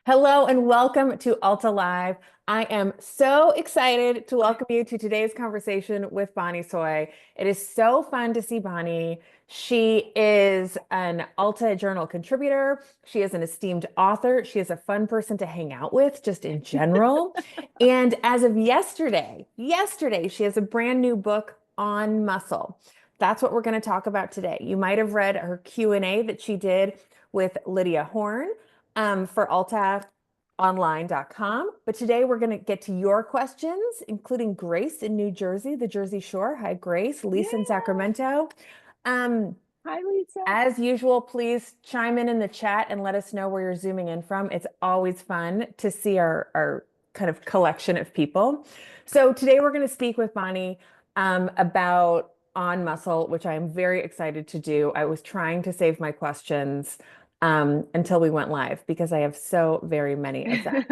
Hello and welcome to Alta Live. I am so excited to welcome you to today's conversation with Bonnie Tsui. It is so fun to see Bonnie. She is an Alta Journal contributor. She is an esteemed author. She is a fun person to hang out with just in general. And as of yesterday, she has a brand new book on muscle. That's what we're going to talk about today. You might have read her Q&A that she did with Lydia Horn for altaonline.com. But today we're going to get to your questions, including Grace in New Jersey, the Jersey Shore. Hi, Grace. Lisa in Yeah. Sacramento. Um, Hi, Lisa. as usual, please chime in the chat and let us know where you're zooming in from. It's always fun to see our kind of collection of people. So today we're going to speak with Bonnie about On Muscle, which I am very excited to do. I was trying to save my questions until we went live because I have so very many of them.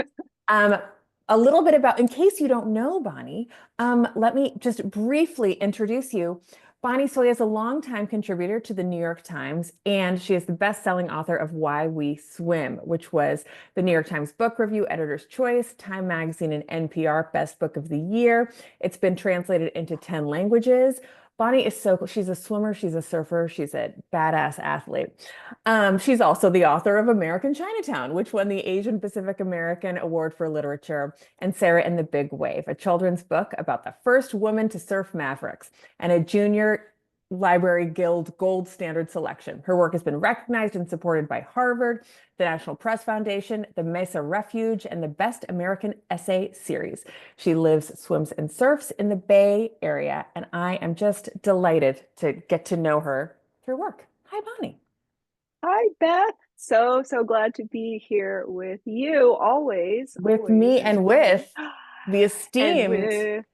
Um, a little bit about, in case you don't know Bonnie, let me just briefly introduce you. Bonnie Tsui is a longtime contributor to the New York Times, and she is the best-selling author of Why We Swim, which was the New York Times Book Review Editor's Choice, Time Magazine, and NPR Best Book of the Year. It's been translated into 10 languages. Bonnie is so cool. She's a swimmer, she's a surfer, she's a badass athlete. She's also the author of American Chinatown, which won the Asian Pacific American Award for Literature, and Sarah and the Big Wave, a children's book about the first woman to surf Mavericks, and a Junior Library Guild Gold Standard selection. Her work has been recognized and supported by Harvard, the National Press Foundation, the Mesa Refuge, and the Best American Essay Series. She lives, swims, and surfs in the Bay Area, and I am just delighted to get to know her through work. Hi, Bonnie. Hi, Beth. So glad to be here with you. Always, With always, me and and always. with the And esteemed with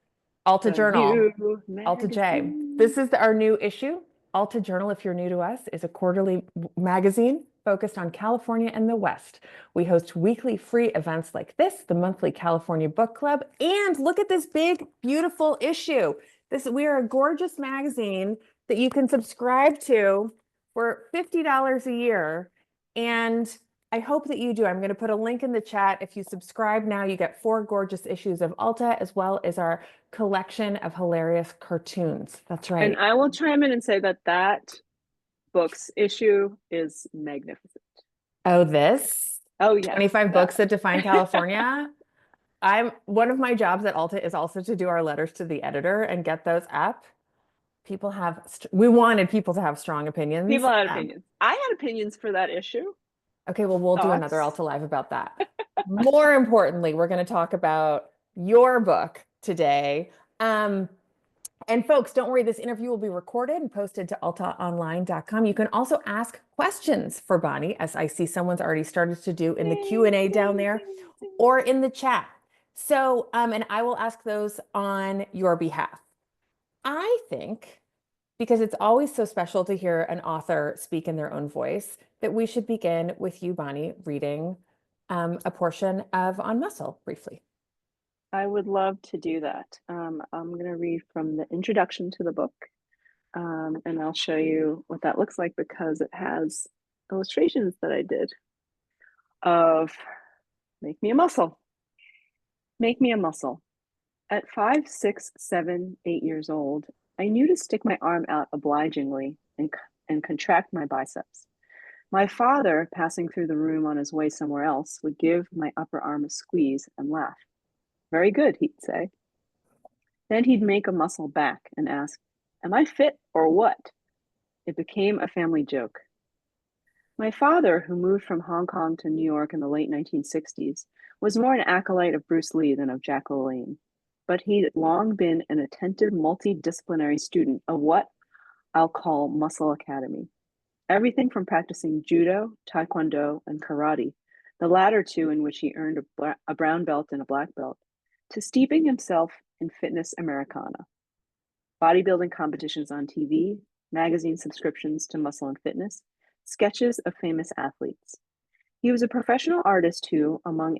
Alta the Journal, new Alta J. This magazine. is our new issue. Alta Journal, if you're new to us, is a quarterly magazine focused on California and the West. We host weekly free events like this, the monthly California Book Club, and look at this big, beautiful issue. We are a gorgeous magazine that you can subscribe to for $50 a year. And I hope that you do. I'm going to put a link in the chat. If you subscribe now, you get 4 gorgeous issues of Alta, as well as our collection of hilarious cartoons. That's And right. I will chime in and say that that book's issue is magnificent. Oh, this Oh, yes, 25 that. books that define California. I'm one of my jobs at Alta is also to do our letters to the editor and get those up. People have, we wanted people to have strong opinions. People had opinions. I had opinions for that issue. Okay, well, we'll do another Thoughts? Alta Live about that. More importantly, we're going to talk about your book today. Um, And folks, don't worry, this interview will be recorded and posted to altaonline.com. You can also ask questions for Bonnie, as I see someone's already started to do in the Ding, Q&A down ding, there ding, ding. or in the chat. So, and I will ask those on your behalf. I think, because it's always so special to hear an author speak in their own voice, that we should begin with you, Bonnie, reading a portion of On Muscle briefly. I would love to do that. I'm going to read from the introduction to the book, and I'll show you what that looks like because it has illustrations that I did of make me a muscle. Make me a muscle. At 5, 6, 7, 8 years old, I knew to stick my arm out obligingly and contract my biceps. My father, passing through the room on his way somewhere else, would give my upper arm a squeeze and laugh. Very good, he'd say. Then he'd make a muscle back and ask, am I fit or what? It became a family joke. My father, who moved from Hong Kong to New York in the late 1960s, was more an acolyte of Bruce Lee than of Jack LaLanne. But he'd long been an attentive, multidisciplinary student of what I'll call Muscle Academy. Everything from practicing judo, taekwondo, and karate, the latter two in which he earned a brown belt and a black belt, to steeping himself in fitness Americana, bodybuilding competitions on TV, magazine subscriptions to Muscle and Fitness, sketches of famous athletes. He was a professional artist who, among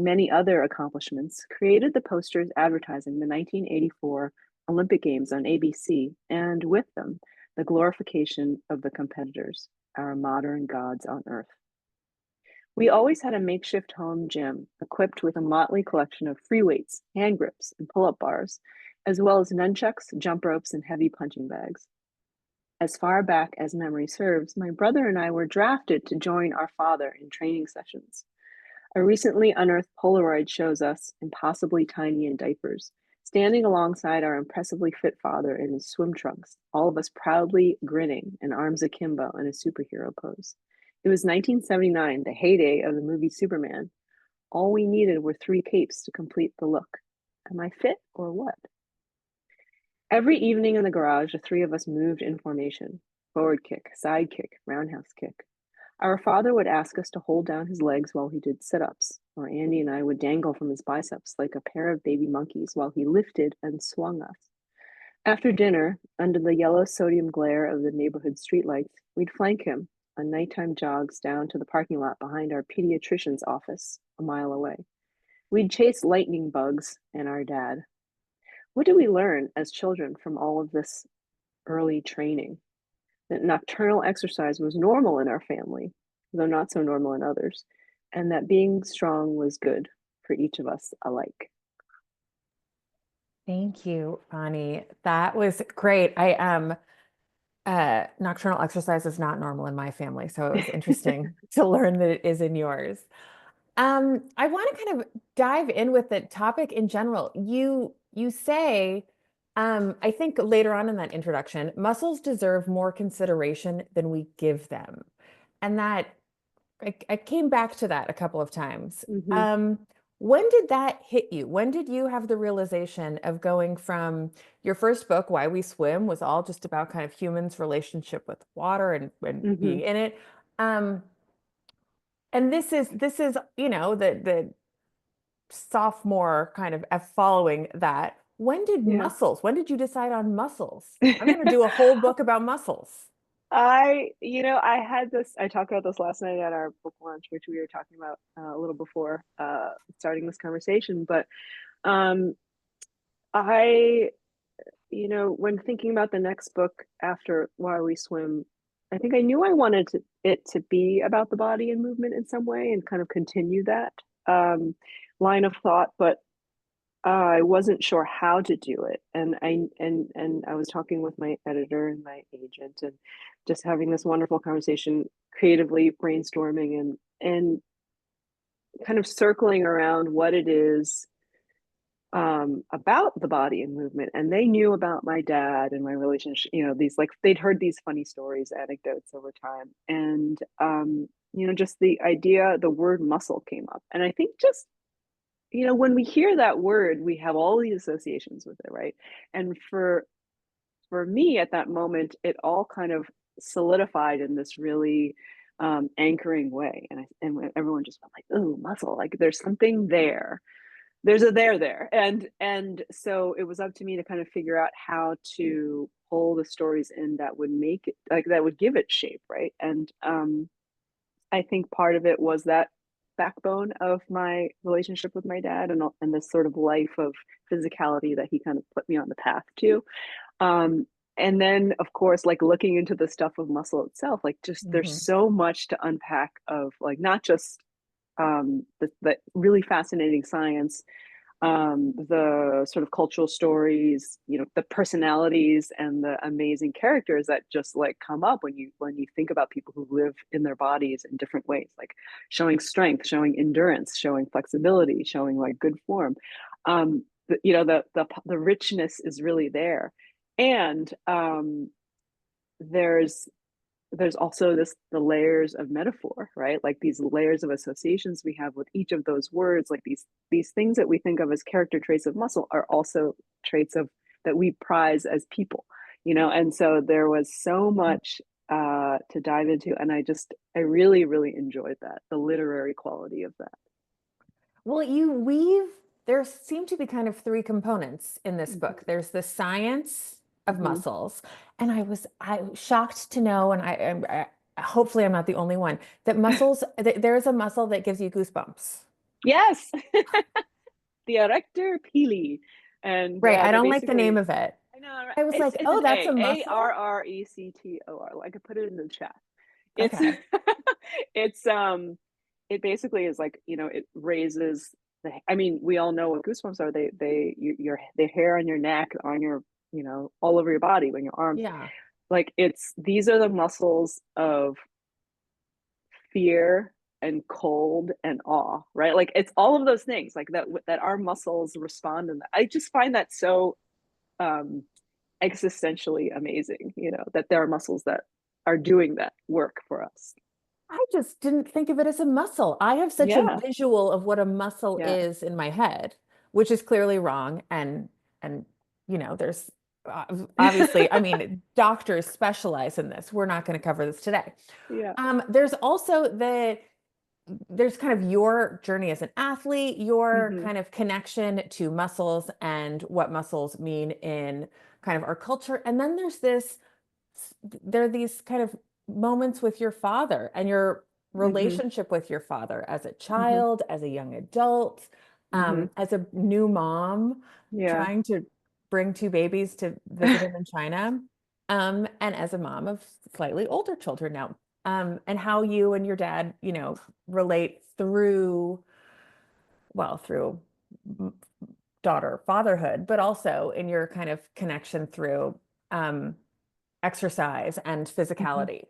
many other accomplishments, created the posters advertising the 1984 Olympic Games on ABC, and with them, the glorification of the competitors, our modern gods on earth. We always had a makeshift home gym equipped with a motley collection of free weights, hand grips, and pull up bars, as well as nunchucks, jump ropes, and heavy punching bags. As far back as memory serves, my brother and I were drafted to join our father in training sessions. A recently unearthed Polaroid shows us, impossibly tiny in diapers, standing alongside our impressively fit father in his swim trunks, all of us proudly grinning and arms akimbo in a superhero pose. It was 1979, the heyday of the movie Superman. All we needed were three capes to complete the look. Am I fit or what? Every evening in the garage, the three of us moved in formation: forward kick, side kick, roundhouse kick. Our father would ask us to hold down his legs while he did sit ups, or Andy and I would dangle from his biceps like a pair of baby monkeys while he lifted and swung us. After dinner, under the yellow sodium glare of the neighborhood streetlights, we'd flank him on nighttime jogs down to the parking lot behind our pediatrician's office, a mile away. We'd chase lightning bugs and our dad. What did we learn as children from all of this early training? That nocturnal exercise was normal in our family, though not so normal in others, and that being strong was good for each of us alike. Thank you, Bonnie. That was great. Nocturnal exercise is not normal in my family, so it was interesting to learn that it is in yours. I want to kind of dive in with the topic in general. You say, I think later on in that introduction, muscles deserve more consideration than we give them. And that I came back to that a couple of times. Mm-hmm. When did that hit you? When did you have the realization of going from your first book, Why We Swim, was all just about kind of humans' relationship with water and Mm-hmm. being in it. Um, and this is, the sophomore kind of following that. Yeah. When did you decide on muscles? I'm going to do a whole book about muscles. I had this, I talked about this last night at our book launch, which we were talking about a little before starting this conversation. But um, I, when thinking about the next book after Why We Swim, I think I knew I wanted it to be about the body and movement in some way and kind of continue that um, line of thought, but I wasn't sure how to do it. And I was talking with my editor and my agent and just having this wonderful conversation, creatively brainstorming and kind of circling around what it is about the body and movement. And they knew about my dad and my relationship, these, like, they'd heard these funny stories, anecdotes over time. And just the idea, the word muscle came up. And I think just, when we hear that word, we have all these associations with it, right? And for me at that moment, it all kind of solidified in this really anchoring way. And everyone just went like, "Oh, muscle! Like there's something there. There's a there." And so it was up to me to kind of figure out how to pull the stories in that would make it, like, that would give it shape, right? And I think part of it was that backbone of my relationship with my dad and this sort of life of physicality that he kind of put me on the path to. Um, and then, of course, like looking into the stuff of muscle itself, like just there's Mhm. so much to unpack of, like, not just the really fascinating science, the sort of cultural stories, the personalities and the amazing characters that just like come up when you think about people who live in their bodies in different ways, like showing strength, showing endurance, showing flexibility, showing like good form. The richness is really there, and there's also the layers of metaphor, right? Like these layers of associations we have with each of those words, like these things that we think of as character traits of muscle are also traits of that we prize as people, and so there was so much to dive into, and I really really enjoyed that, the literary quality of that. Well, there seem to be kind of three components in this book. Mm-hmm. There's the science of Mm-hmm. muscles, and I was shocked to know, and hopefully I'm not the only one, that there is a muscle that gives you goosebumps. Yes. The erector pili, and Right. I they're don't like the name basically, of it. I know, right? I was It's like, it's oh, an that's a muscle? Arrector. I could put it in the chat. It's Okay. it's it basically is like, it raises I mean, we all know what goosebumps are. The hair on your neck, on your, all over your body, when your arms, Yeah. like these are the muscles of fear and cold and awe, right? Like it's all of those things like that our muscles respond. And I just find that so um existentially amazing, that there are muscles that are doing that work for us. I just didn't think of it as a muscle. I have such a Yeah, visual of what a muscle yeah. is in my head, which is clearly wrong. And there's obviously, I mean, doctors specialize in this. We're not going to cover this today. Yeah. There's also there's kind of your journey as an athlete, your Hmm. kind of connection to muscles and what muscles mean in kind of our culture. And then there are these kind of moments with your father and your Hmm. relationship with your father as a Hmm. child, as a young adult, Hmm. as a new mom Yeah. trying to bring two babies to visit him in China, and as a mom of slightly older children now, and how you and your dad, relate through daughter fatherhood, but also in your kind of connection through um, exercise and Hmm. physicality.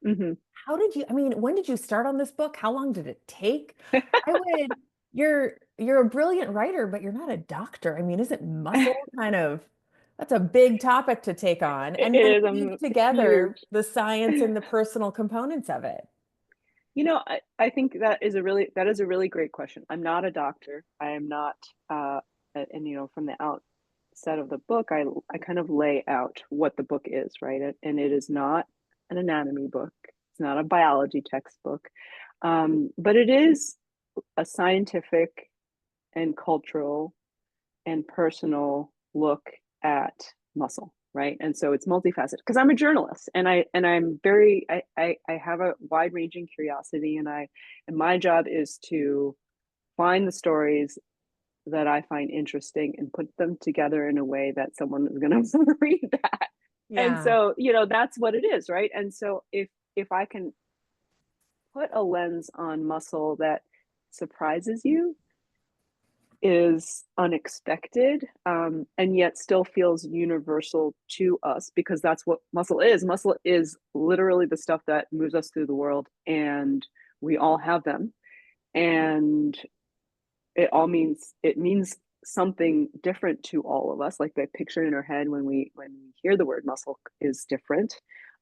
Hmm. I mean, when did you start on this book? How long did it take? I would, you're a brilliant writer, but you're not a doctor. I mean, isn't muscle kind of, that's a big topic to take on It and is weave together huge. the science and the personal components of it. I think that is a really great question. I'm not a doctor. I am not, and from the outset of the book, I kind of lay out what the book is, right? And it is not an anatomy book. It's not a biology textbook, but it is a scientific and cultural and personal look at muscle, right? And so it's multifaceted because I'm a journalist and I have a wide ranging curiosity, and my job is to find the stories that I find interesting and put them together in a way that someone is going to read that. And Yeah. so, that's what it is, right? And so if I can put a lens on muscle that surprises you, is unexpected, and yet still feels universal to us, because that's what muscle is. Muscle is literally the stuff that moves us through the world, and we all have them. And it means something different to all of us. Like the picture in our head when we hear the word muscle is different,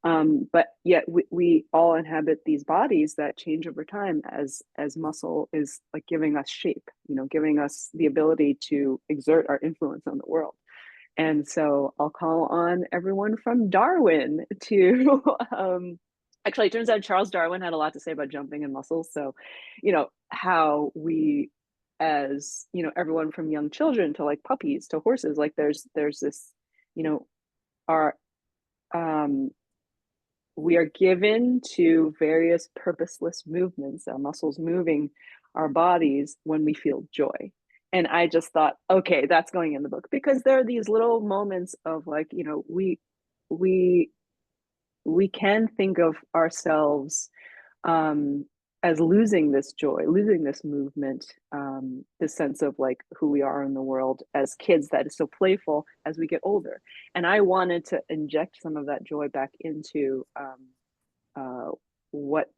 but yet we all inhabit these bodies that change over time, as muscle is like giving us shape, giving us the ability to exert our influence on the world. And so I'll call on everyone from Darwin to actually, it turns out Charles Darwin had a lot to say about jumping and muscles. So, how we, as everyone from young children to like puppies to horses, like there's this, you know, our um we are given to various purposeless movements, our muscles moving our bodies when we feel joy. And I just thought, okay, that's going in the book, because there are these little moments of like, we we can think of ourselves, um, as losing this joy, losing this movement, this sense of like who we are in the world as kids that is so playful as we get older. And I wanted to inject some of that joy back into, uh, what,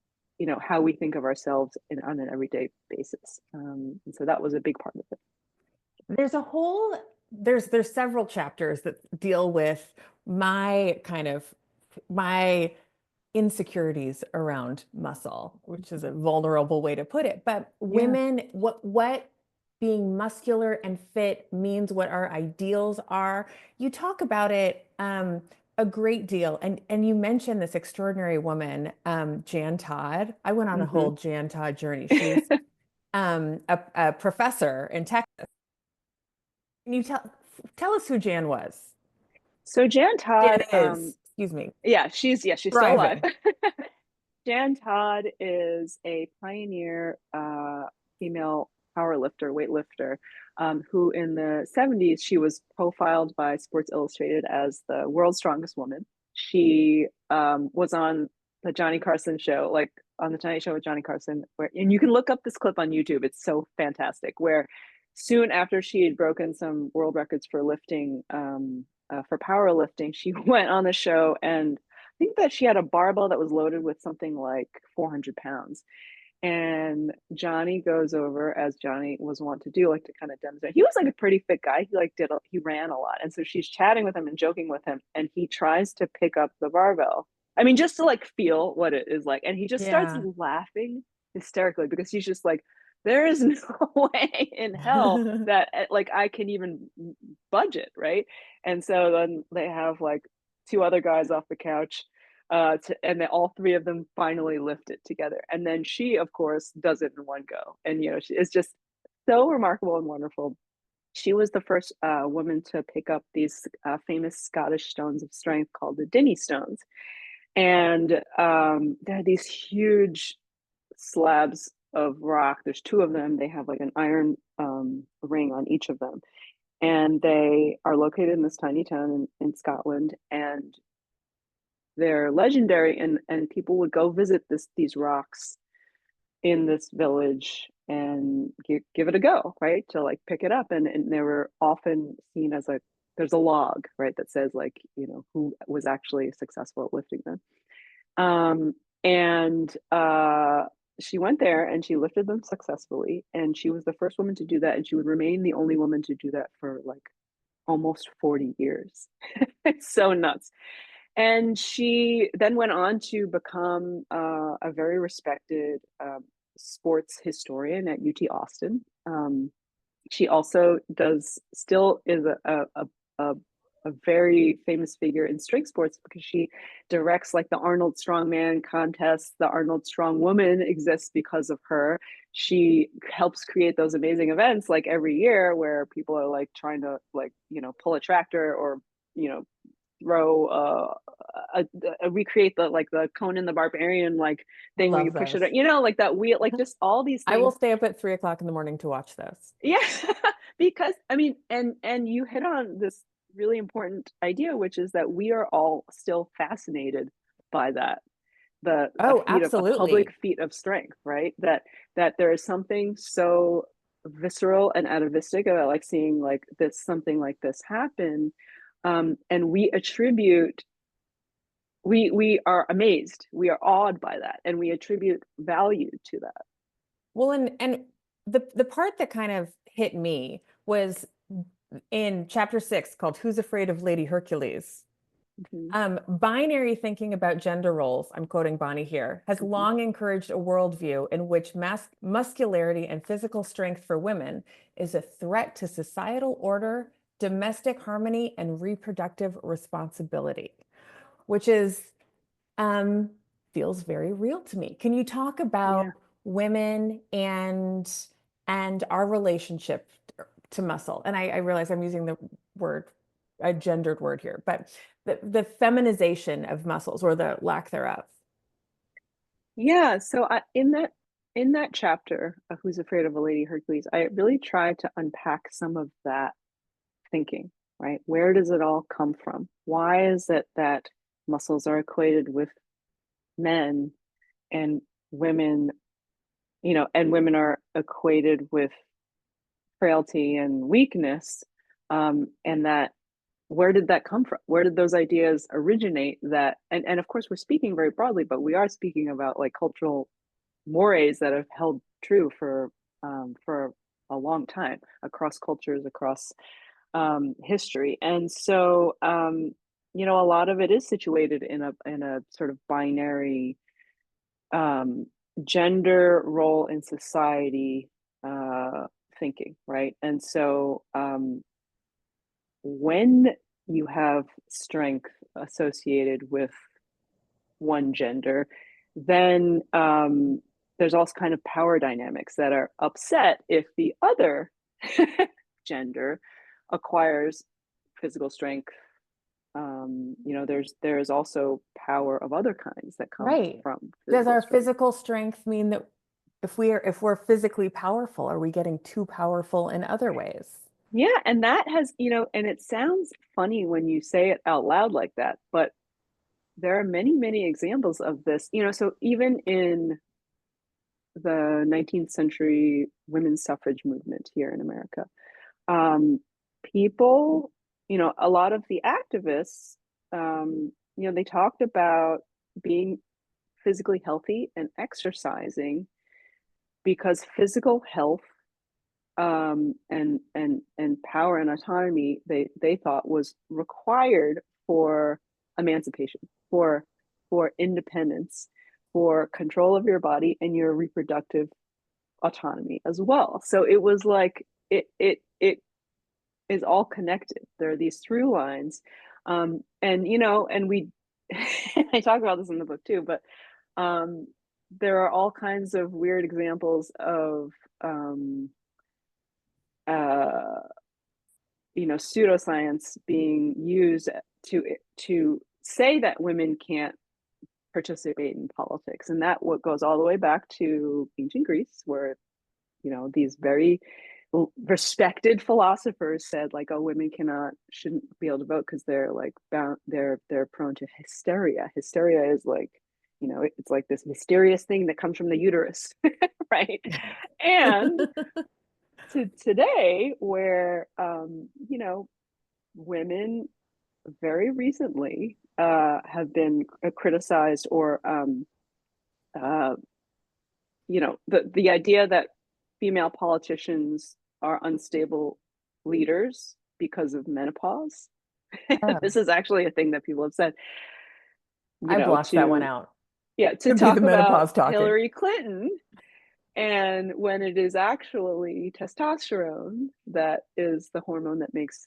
how we think of ourselves on an everyday basis. And so that was a big part of it. There's a whole there's several chapters that deal with my kind of my insecurities around muscle, which is a vulnerable way to put it. But Yeah. women, what being muscular and fit means, what our ideals are. You talk about it a great deal, and you mentioned this extraordinary woman, Jan Todd. I went on a Mm-hmm. whole Jan Todd journey. She's a professor in Texas. Can you tell us who Jan was? So Jan Jan Todd, is, excuse me, yeah, she's still alive. thriving. Jan Todd is a pioneer, female powerlifter, weightlifter, who in the 70s, she was profiled by Sports Illustrated as the world's strongest woman. She was on the Johnny Carson show like on the Tonight Show with Johnny Carson, where, and you can look up this clip on YouTube. It's so fantastic. Where soon after she had broken some world records for lifting, for powerlifting, she went on the show, and I think that she had a barbell that was loaded with something like 400 pounds. And Johnny goes over, as Johnny was wont to do, like to kind of demonstrate. He was like a pretty fit guy. He ran a lot. And so she's chatting with him and joking with him. And he tries to pick up the barbell. I mean, just to like feel what it is like. And he just starts Yeah. laughing hysterically because he's just like, there is no way in hell that like I can even budget, right? And so then they have like two other guys off the couch, and then all three of them finally lift it together. And then she, of course, does it in one go. And, it's just so remarkable and wonderful. She was the first woman to pick up these famous Scottish stones of strength called the Dinnie stones. And they're these huge slabs of rock. There's two of them. They have like an iron ring on each of them. And they are located in this tiny town in Scotland. And they're legendary, and people would go visit these rocks in this village and give it a go, right, to like pick it up, and they were often seen as there's a log, right, that says like who was actually successful at lifting them. And she went there and she lifted them successfully, and she was the first woman to do that, and she would remain the only woman to do that for like almost 40 years. It's so nuts. And she then went on to become a very respected sports historian at UT Austin. She also still is a very famous figure in strength sports because she directs like the Arnold Strongman contests. The Arnold Strong Woman exists because of her. She helps create those amazing events like every year where people are like trying to like pull a tractor or throw recreate the Conan the Barbarian like thing where you Love push those. it, like that wheel, like just all these I will things. stay up at 3 o'clock in the morning to watch those. Yeah. Because I mean, and you hit on this really important idea, which is that we are all still fascinated by that, Oh, a public absolutely. feat of strength, right? That there is something so visceral and atavistic about like seeing like something like this happen. And we attribute, we are amazed, we are awed by that, and we attribute value to that. Well, and the part that kind of hit me was in chapter 6 called Who's Afraid of Lady Hercules? Mm-hmm. Binary thinking about gender roles, I'm quoting Bonnie here, has Mm-hmm. long encouraged a worldview in which muscularity and physical strength for women is a threat to societal order, domestic harmony, and reproductive responsibility, which is um, feels very real to me. Can you talk about Yeah. women and our relationship to muscle? And I realize I'm using the word, a gendered word here, but the feminization of muscles or the lack thereof. Yeah, so in that chapter of Who's Afraid of a Lady Hercules, I really try to unpack some of that thinking, right? Where does it all come from? Why is it that muscles are equated with men, and women, and women are equated with frailty and weakness? And that, where did that come from? Where did those ideas originate? That, and of course we're speaking very broadly, but we are speaking about like cultural mores that have held true for a long time across cultures, across history. And so a lot of it is situated in a sort of binary um, gender role in society thinking, right? And so when you have strength associated with one gender, then there's also kind of power dynamics that are upset if the other gender acquires physical strength. There's also power of other kinds that come Right. from Does physical our strength. physical strength mean that if we're physically powerful, are we getting too powerful in other ways? Yeah, and that has, and it sounds funny when you say it out loud like that, but there are many, many examples of this. So even in the 19th century women's suffrage movement here in America. Um, People, a lot of the activists, they talked about being physically healthy and exercising because physical health, and power and autonomy, they thought was required for emancipation, for independence, for control of your body and your reproductive autonomy as well. So it was like it is all connected. There are these through lines, and we I talk about this in the book too, but there are all kinds of weird examples of um, uh, pseudoscience being used to say that women can't participate in politics, and that what goes all the way back to ancient Greece, where these very respected philosophers said, like, oh, women shouldn't be able to vote because they're like bound, they're prone to hysteria is like, it's like this mysterious thing that comes from the uterus. Right. And to today, where women very recently have been criticized, or uh, the idea that female politicians are unstable leaders because of menopause. Oh, This is actually a thing that people have said, I blocked that one to out. to To be the talk about menopause talking. Hillary Clinton, and when it is actually testosterone that is the hormone that makes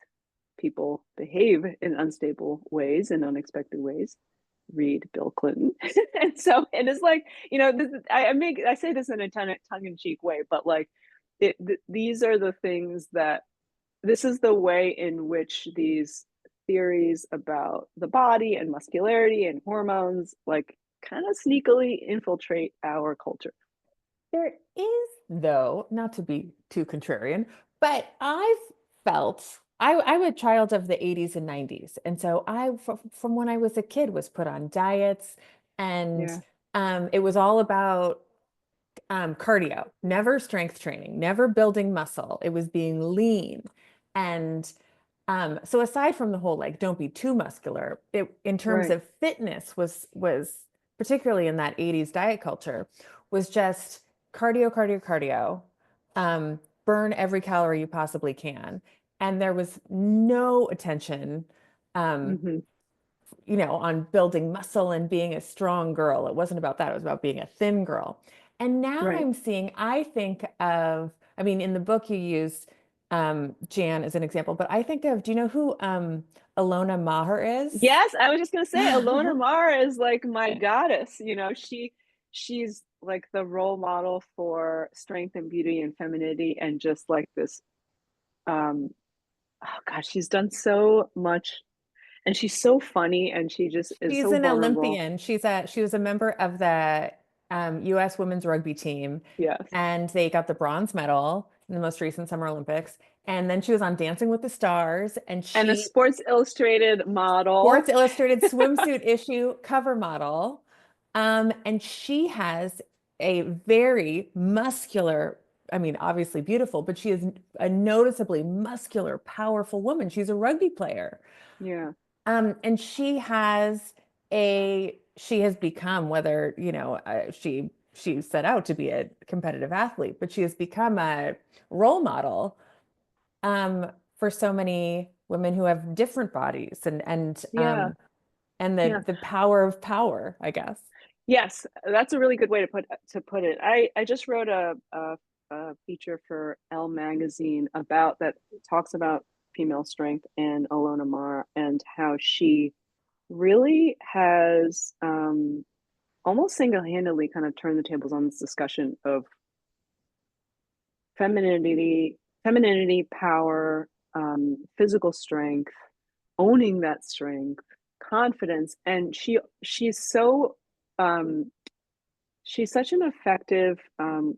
people behave in unstable ways and unexpected ways. Read Bill Clinton. And it's like, I say this in a tongue-in-cheek way, but like these are the things that this is the way in which these theories about the body and muscularity and hormones like kind of sneakily infiltrate our culture. There is, though, not to be too contrarian, but I've felt I'm a child of the 80s and 90s. And so from when I was a kid, was put on diets, and Yeah. it was all about cardio, never strength training, never building muscle. It was being lean. And so aside from the whole like don't be too muscular, in terms Right. of fitness was particularly in that 80s diet culture, was just cardio, cardio, cardio, burn every calorie you possibly can. And there was no attention um, Mm-hmm. on building muscle and being a strong girl. It wasn't about that. It was about being a thin girl. And now Right. I'm seeing, I think of, I mean, in the book you used Jan as an example, but I think of, do you know who Alona Maher is? Yes, I was just gonna say Alona Mara is like my goddess. She's like the role model for strength and beauty and femininity, and just like this, oh gosh, she's done so much, and she's so funny, and she just is She's so an vulnerable. Olympian. She was a member of the US women's rugby team, Yes. and they got the bronze medal in the most recent Summer Olympics. And then she was on Dancing with the Stars, and And a she Sports Illustrated Sports model. Illustrated swimsuit issue cover model. And she has a very muscular, I mean, obviously beautiful, but she is a noticeably muscular, powerful woman. She's a rugby player. Yeah. And she has become, whether, she set out to be a competitive athlete, but she has become a role model for so many women who have different bodies, Yeah. and Yeah. the power of power, I guess. Yes, that's a really good way to put it. I just wrote a feature for Elle magazine about that, talks about female strength and Alona Mar, and how she really has almost single-handedly kind of turned the tables on this discussion of femininity, power, physical strength, owning that strength, confidence, and um, she's such an effective, uh,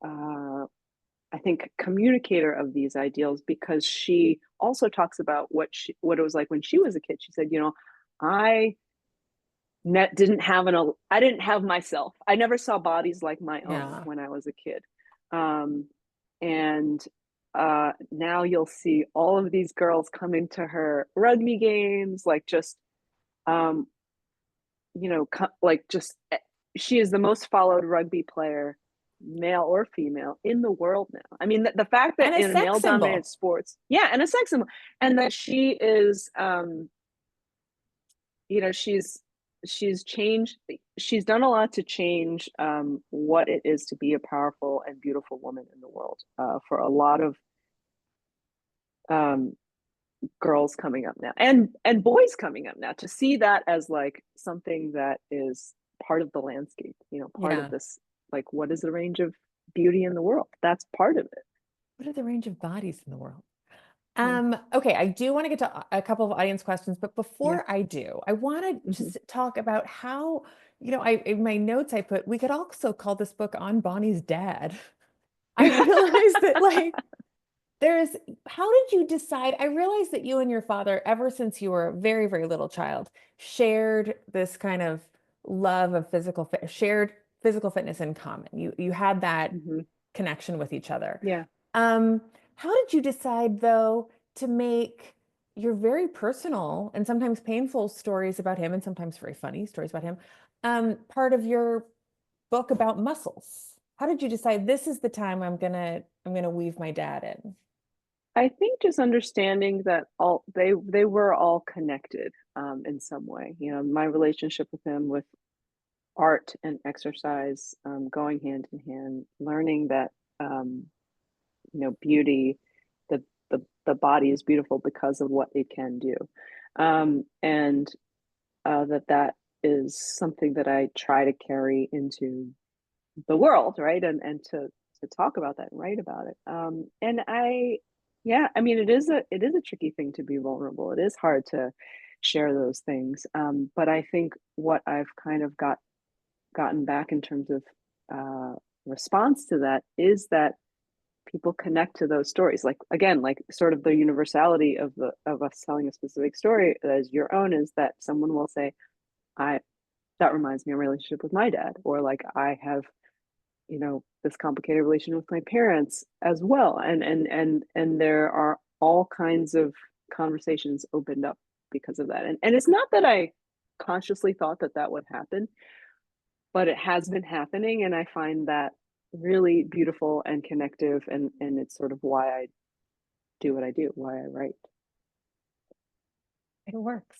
I think, communicator of these ideals, because she also talks about what it was like when she was a kid. She said, I didn't have I didn't have myself. I never saw bodies like my own Yeah. when I was a kid. Um, and now you'll see all of these girls coming to her rugby games, like just um, like just she is the most followed rugby player, male or female, in the world now. I mean, the fact And that a in sex male dominated symbol. sports, yeah, and a sex symbol, and that she is, she's changed. She's done a lot to change what it is to be a powerful and beautiful woman in the world for a lot of um, girls coming up now and boys coming up now, to see that as like something that is part of the landscape, part of Yeah. this, like, what is the range of beauty in the world? That's part of it. What are the range of bodies in the world? Yeah. Okay, I do want to get to a couple of audience questions, but Yeah. before I do, I want to Mm-hmm. just talk about how, I in my notes I put we could also call this book On Bonnie's Dad. I realized that there's how did you decide? I realized that you and your father, ever since you were a very, very little child, shared this kind of love of shared physical fitness in common. You had that Mm-hmm. connection with each other. Yeah. Um, how did you decide, though, to make your very personal and sometimes painful stories about him, and sometimes very funny stories about him, part of your book about muscles? How did you decide this is the time I'm gonna weave my dad in? I think just understanding that all they were all connected in some way. My relationship with him, with art and exercise, going hand in hand, learning that um, beauty, the body is beautiful because of what it can do, and that is something that I try to carry into the world, right? And to talk about that and write about it. And yeah, I mean, it is a tricky thing to be vulnerable. It is hard to share those things. But I think what I've kind of gotten back in terms of response to that is that people connect to those stories. Like, again, like sort of the universality of us telling a specific story as your own is that someone will say, I that reminds me of a relationship with my dad, or like I have this complicated relation with my parents as well, and there are all kinds of conversations opened up because of that. And it's not that I consciously thought that that would happen, but it has been happening, and I find that really beautiful and connective, and it's sort of why I do what I do, why I write. It works.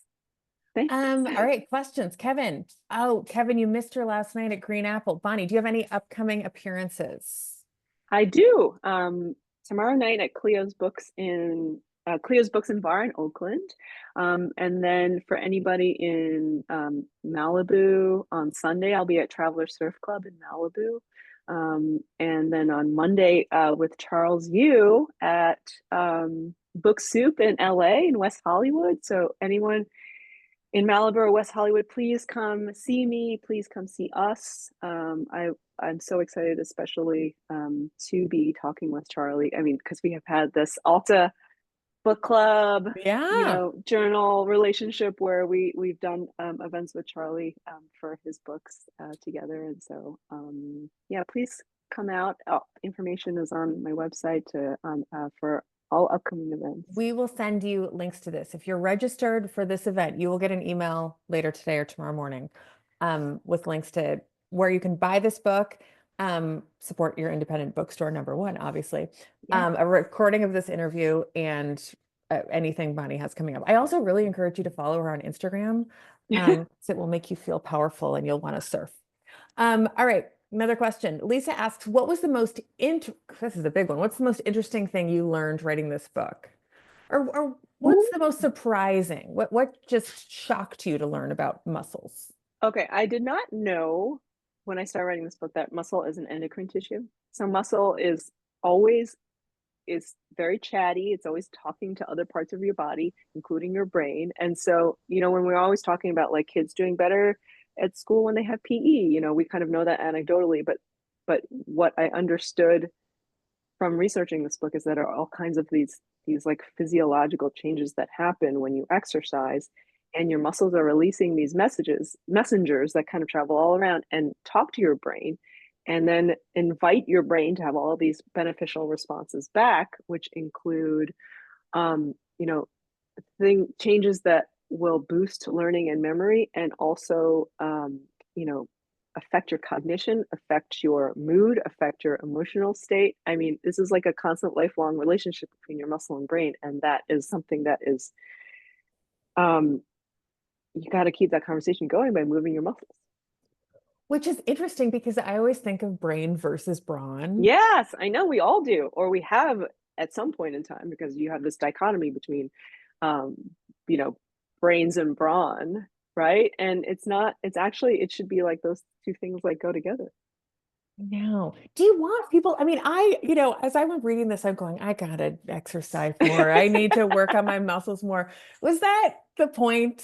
Thanks. All right, questions. Kevin. Oh, Kevin, you missed her last night at Green Apple. Bonnie, do you have any upcoming appearances? I do. Tomorrow night at Cleo's Books and Bar in Oakland. And then for anybody in Malibu on Sunday, I'll be at Traveler Surf Club in Malibu. And then on Monday with Charles Yu at Book Soup in LA in West Hollywood. So anyone in Malibu or West Hollywood, please come see me. Please come see us. I'm so excited, especially to be talking with Charlie. I mean, because we have had this Alta book club, Yeah, journal relationship where we've done events with Charlie for his books together, and so yeah, please come out. Information is on my website for all upcoming events. we will send you links to this. If you're registered for this event, you will get an email later today or tomorrow morning with links to where you can buy this book, support your independent bookstore, number one, obviously, Yeah. a recording of this interview, and anything Bonnie has coming up. I also really encourage you to follow her on Instagram, so it will make you feel powerful and you'll want to surf. All right, another question. Lisa asks, what was the most this is a big one. What's the most interesting thing you learned writing this book? Or what's the most surprising? What just shocked you to learn about muscles? Okay, I did not know when I started writing this book that muscle is an endocrine tissue. So muscle always is very chatty. It's always talking to other parts of your body, including your brain. And so, when we're always talking about like kids doing better at school when they have PE, we kind of know that anecdotally, but what I understood from researching this book is that there are all kinds of these like physiological changes that happen when you exercise, and your muscles are releasing these messengers that kind of travel all around and talk to your brain, and then invite your brain to have all of these beneficial responses back, which include, you know, changes that will boost learning and memory, and also, you know, affect your cognition, affect your mood, affect your emotional state. I mean, this is like a constant lifelong relationship between your muscle and brain, and that is something that is, um, you got to keep that conversation going by moving your muscles. Which is interesting because I always think of brain versus brawn. Yes, I know we all do, or we have at some point in time, because you have this dichotomy between, um, you know, brains and brawn, right? And it's not, it's actually, it should be like those two things like go together. No. Do you want people? I mean, as I was reading this, I'm going, I gotta exercise more. I need to work on my muscles more. Was that the point?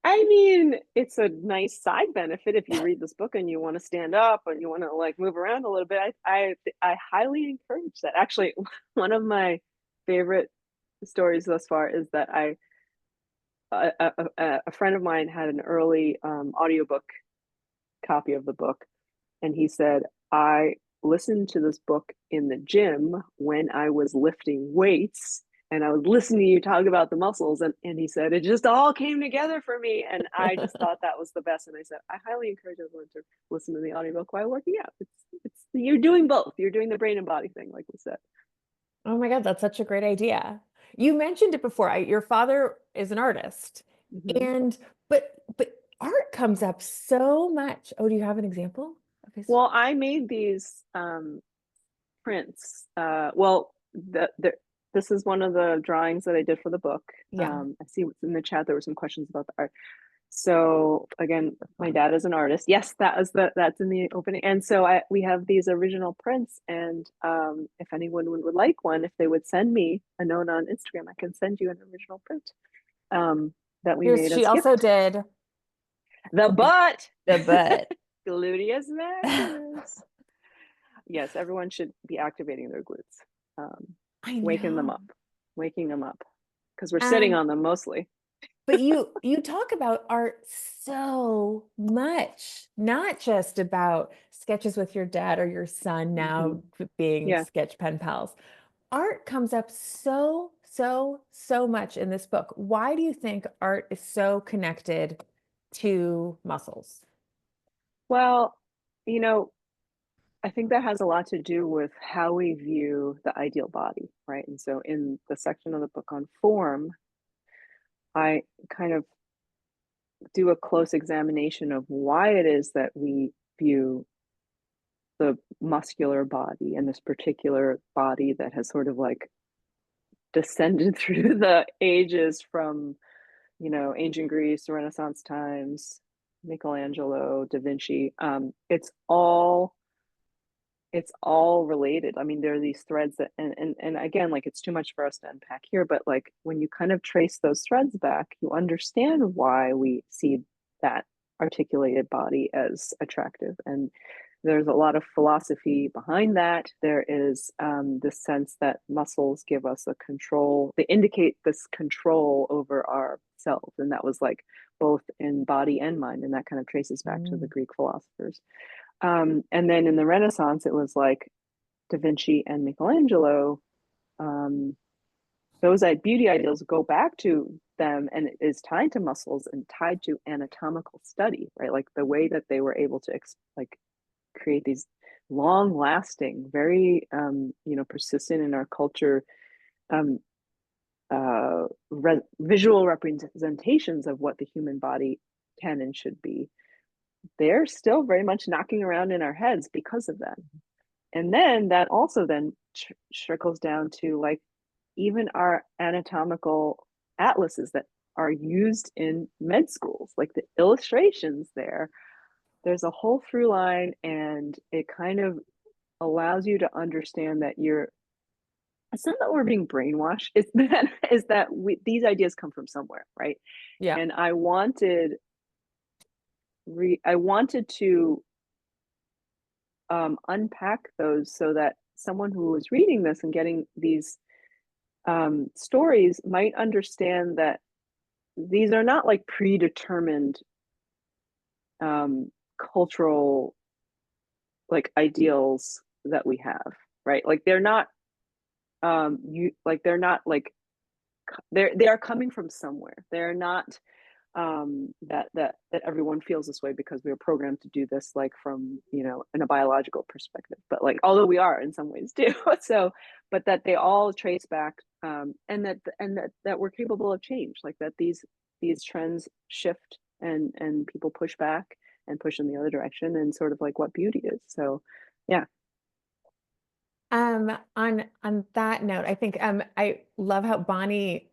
I mean, it's a nice side benefit if you read this book and you want to stand up and you want to like move around a little bit. I highly encourage that. Actually, one of my favorite stories thus far is that a friend of mine had an early audiobook copy of the book, and he said, I listened to this book in the gym when I was lifting weights, and I was listening to you talk about the muscles, and he said it just all came together for me, and I just thought that was the best. And I said, I highly encourage everyone to listen to the audiobook while working out. It's you're doing both. You're doing the brain and body thing, like we said. Oh my God, that's such a great idea. You mentioned it before. Your father is an artist, Mm-hmm. and but art comes up so much. Oh, do you have an example of his? Well, I made these prints. Well, this is one of the drawings that I did for the book. Yeah. I see what's in the chat. There were some questions about the art. So again, my dad is an artist. Yes, that's in the opening. And so we have these original prints. And if anyone would like one, if they would send me a note on Instagram, I can send you an original print that we Here's made she as a also gift. did The butt, the butt. gluteus maximus. Yes, everyone should be activating their glutes, I waking them know. up, waking them up, because we're sitting Um, on them mostly. but you talk about art so much, not just about sketches with your dad or your son Mm-hmm. now being Yeah. sketch pen pals. Art comes up so much in this book. Why do you think art is so connected to muscles? Well, you know, I think that has a lot to do with how we view the ideal body, right? And so in the section of the book on form, I kind of do a close examination of why it is that we view the muscular body and this particular body that has sort of like descended through the ages from, you know, ancient Greece, Renaissance times, Michelangelo, Da Vinci. It's all related. I mean, there are these threads that, and again, like it's too much for us to unpack here, but like when you kind of trace those threads back, you understand why we see that articulated body as attractive. And there's a lot of philosophy behind that. There is this sense that muscles give us a control, they indicate this control over ourselves. And that was like both in body and mind. And that kind of traces back to the Mm. Greek philosophers. And then in the Renaissance, it was like Da Vinci and Michelangelo. Um, those beauty ideals go back to them, and it is tied to muscles and tied to anatomical study, right? Like the way that they were able to like create these long lasting, very persistent in our culture, um, visual representations of what the human body can and should be. They're still very much knocking around in our heads because of that. And then that also then trickles down to like even our anatomical atlases that are used in med schools, like the illustrations there's a whole through line, and it kind of allows you to understand that it's not that we're being brainwashed, it's that is that these ideas come from somewhere, right? Yeah. And I wanted to unpack those so that someone who was reading this and getting these stories might understand that these are not like predetermined cultural like ideals that we have, right? Like they're not you like they're not like they are coming from somewhere. They're not that everyone feels this way because we are programmed to do this like from, you know, in a biological perspective, but like although we are in some ways too. So but that they all trace back, and that we're capable of change, like that these trends shift and people push back and push in the other direction, and sort of like what beauty is. So yeah. On that note, I think I love how Bonnie,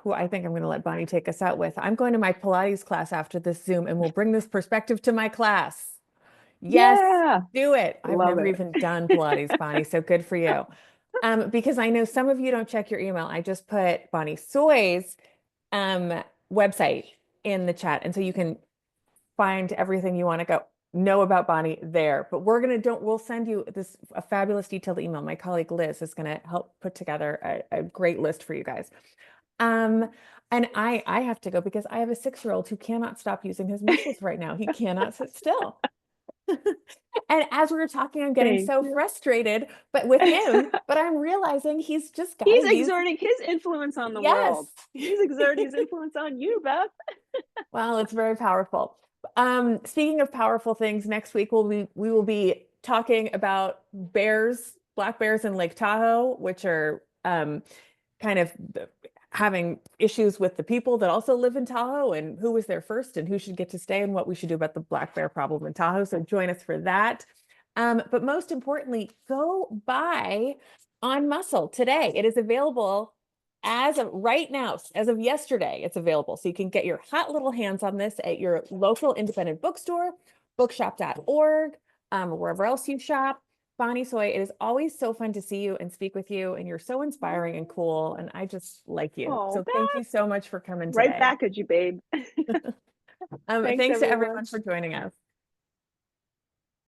who I think I'm going to let Bonnie take us out with. I'm going to my Pilates class after this Zoom, and we'll bring this perspective to my class. Yes, Yeah, do it. I've love never it. even done Pilates, Bonnie, so good for you. Because I know some of you don't check your email. I just put Bonnie Tsui's website in the chat, and so you can find everything you want to go know about Bonnie there. But we'll send you a fabulous detailed email. My colleague Liz is gonna help put together a great list for you guys. Um, and I have to go because I have a 6-year-old who cannot stop using his muscles right now. He cannot sit still. And as we were talking, I'm getting Thank so you. frustrated, but with him, but I'm realizing he's just got to He's use, exerting his influence on the yes. world. He's exerting his influence on you, Beth. Well, it's very powerful. Speaking of powerful things, next week we will be talking about bears, black bears in Lake Tahoe, which are kind of having issues with the people that also live in Tahoe, and who was there first and who should get to stay and what we should do about the black bear problem in Tahoe. So join us for that. But most importantly, go buy On Muscle today. It is available as of right now, as of yesterday, it's available. So you can get your hot little hands on this at your local independent bookstore, bookshop.org, or wherever else you shop. Bonnie Tsui, it is always so fun to see you and speak with you, and you're so inspiring and cool, and I just like you. Oh, So thank you Beth. so much for coming Right today. back at you, babe. Thanks, Thanks to everyone. everyone for joining us.